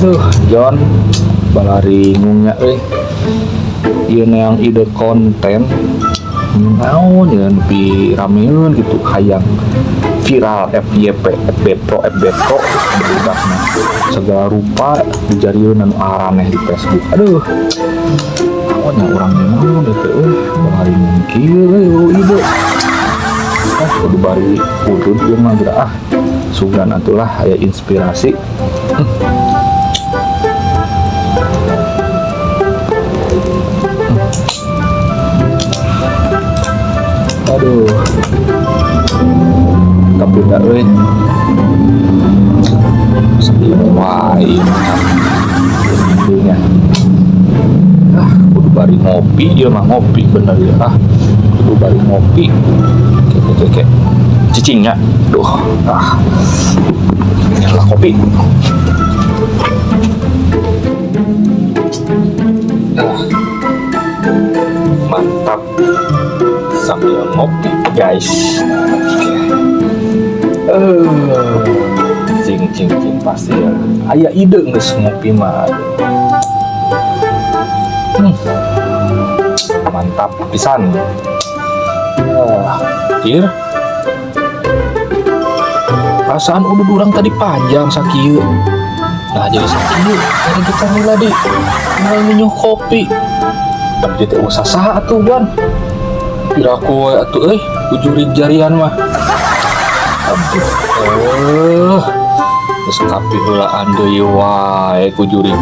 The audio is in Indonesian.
Aduh, John, balari ngunya ieu yang ide konten naon ya nepi rameun gitu hayang viral FYP FB Pro budakna segala rupa dijadieun anu araneh di Facebook. Aduh, naon urang naon teh balari ngkieu ide. Kudu bari udud ieu mah geura sugan atulah aya inspirasi. Aduh, tapi enggak sedih wae punya. Kudu bari ngopi ieu mah ngopi bener ya. Kudu bari ngopi. Oke. Cicingnya. Duh. Nyala kopi. Mantap. Sambil ngopi guys. Cing pasti ya aya ide geus ngopi mah. Mantap pisan. Kir perasaan udud urang tadi panjang sakieu. Nah jadi sakieu jadi kita mulai minum kopi. Tapi teh usah saha atuh Wan. Piraku we atuh kujurig jarian mah. Aduh. Geus kapi heulaan deui wae kujurig.